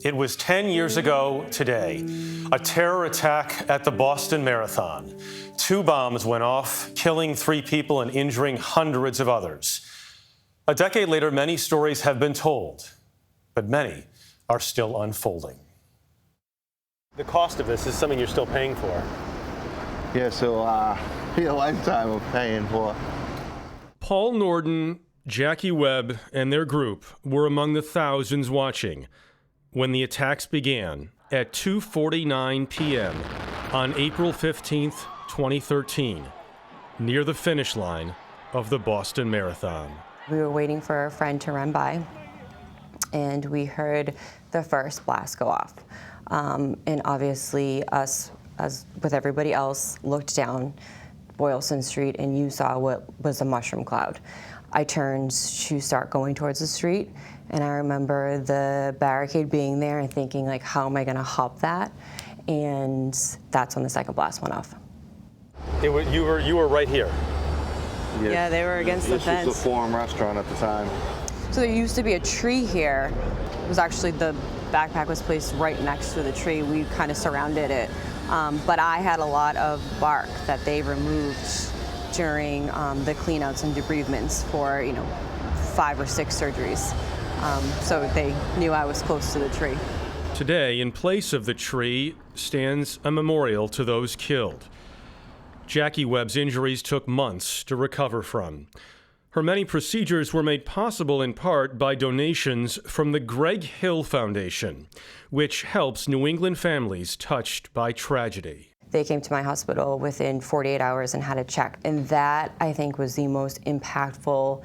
It was 10 years ago today, a terror attack at the Boston Marathon. 2 bombs went off, killing 3 people and injuring hundreds of others. A decade later, many stories have been told, but many are still unfolding. The cost of this is something you're still paying for. Yeah, so be a lifetime of paying for. Paul Norden, Jackie Webb, and their group were among the thousands watching when the attacks began at 2:49 p.m. on April 15th, 2013, near the finish line of the Boston Marathon. We were waiting for a friend to run by, and we heard the first blast go off. And obviously us, as with everybody else, looked down Boylston Street, and you saw what was a mushroom cloud. I turned to start going towards the street, and I remember the barricade being there and thinking, like, how am I gonna hop that? And that's when the second blast went off. You were right here. Yeah, they were against the fence. This was the Forum restaurant at the time. So there used to be a tree here. It was actually, the backpack was placed right next to the tree. We kind of surrounded it. But I had a lot of bark that they removed during the cleanouts and debridements for, 5 or 6 surgeries. So they knew I was close to the tree. Today, in place of the tree, stands a memorial to those killed. Jackie Webb's injuries took months to recover from. Her many procedures were made possible in part by donations from the Greg Hill Foundation, which helps New England families touched by tragedy. They came to my hospital within 48 hours and had a check. And that, I think, was the most impactful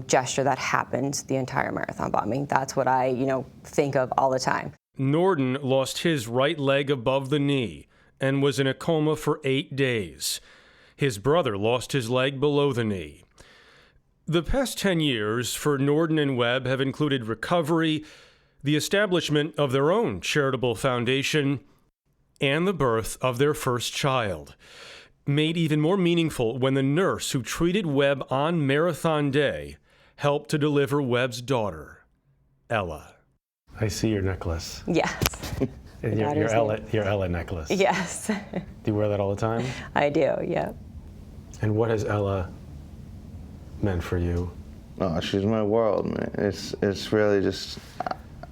gesture that happened the entire marathon bombing. That's what I, think of all the time. Norden lost his right leg above the knee and was in a coma for 8 days. His brother lost his leg below the knee. The past 10 years for Norden and Webb have included recovery, the establishment of their own charitable foundation, and the birth of their first child. Made even more meaningful when the nurse who treated Webb on Marathon Day helped to deliver Webb's daughter, Ella. I see your necklace. Yes. And your Ella necklace. Yes. Do you wear that all the time? I do, yeah. And what has Ella meant for you? Oh, she's my world, man. It's really just,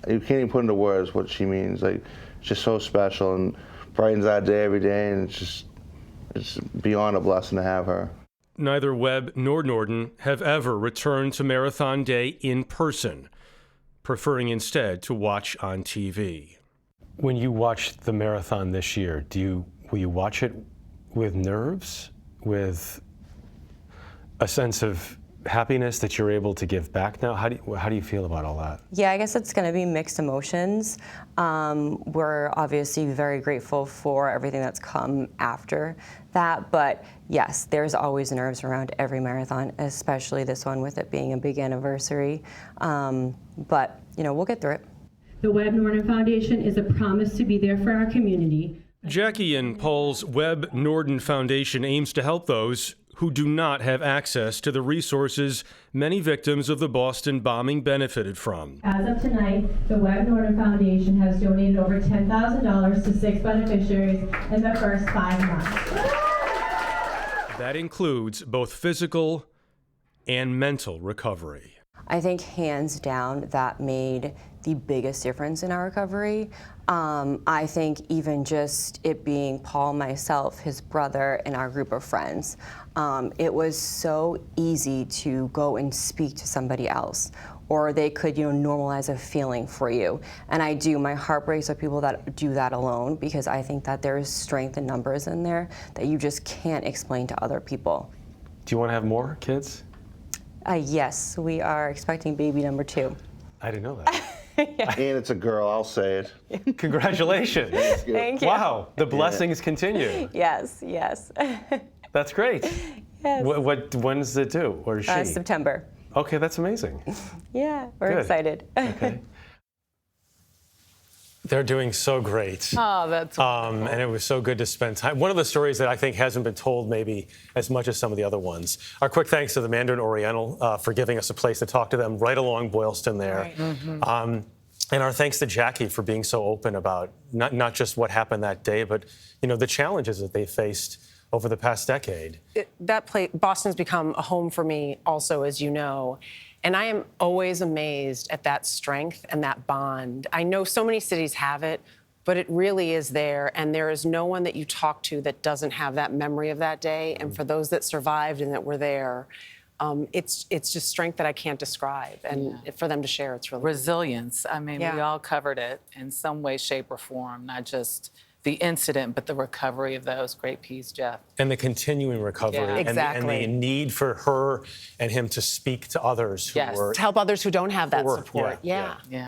you can't even put into words what she means. Like, it's just so special and brightens our day every day, and it's beyond a blessing to have her. Neither Webb nor Norden have ever returned to Marathon Day in person, preferring instead to watch on TV. When you watch the marathon this year, will you watch it with nerves, with a sense of happiness that you're able to give back now? How do you feel about all that? Yeah, I guess it's going to be mixed emotions. We're obviously very grateful for everything that's come after that, but yes, there's always nerves around every marathon, especially this one with it being a big anniversary. But, we'll get through it. The Webb Norden Foundation is a promise to be there for our community. Jackie and Paul's Webb Norden Foundation aims to help those who do not have access to the resources many victims of the Boston bombing benefited from. As of tonight, the Webb Norden Foundation has donated over $10,000 to 6 beneficiaries in the first 5 months. That includes both physical and mental recovery. I think hands down that made the biggest difference in our recovery. I think even just it being Paul, myself, his brother, and our group of friends, it was so easy to go and speak to somebody else, or they could, normalize a feeling for you. And my heart breaks with people that do that alone, because I think that there is strength in numbers in there that you just can't explain to other people. Do you want to have more kids? Yes, we are expecting baby number 2. I didn't know that. Yeah. And it's a girl, I'll say it. Congratulations. Thank you. Wow, the blessings continue. Yes. That's great. Yes. When's it due, or is she? September. Okay, that's amazing. Yeah, we're Good. excited. Okay. They're doing so great. Oh, that's wonderful. And it was so good to spend time. One of the stories that I think hasn't been told maybe as much as some of the other ones. Our quick thanks to the Mandarin Oriental for giving us a place to talk to them right along Boylston there. Right. Mm-hmm. And our thanks to Jackie for being so open about not just what happened that day, but the challenges that they faced over the past decade. Boston's become a home for me also, as you know. And I am always amazed at that strength and that bond. I know so many cities have it, but it really is there. And there is no one that you talk to that doesn't have that memory of that day. And for those that survived and that were there, it's just strength that I can't describe. And for them to share, it's really resilience. I mean, we all covered it in some way, shape, or form, not just the incident, but the recovery of those. Great piece, Jeff. And the continuing recovery. Yeah. Exactly. And the need for her and him to speak to others who were... To help others who don't have that support. Yeah.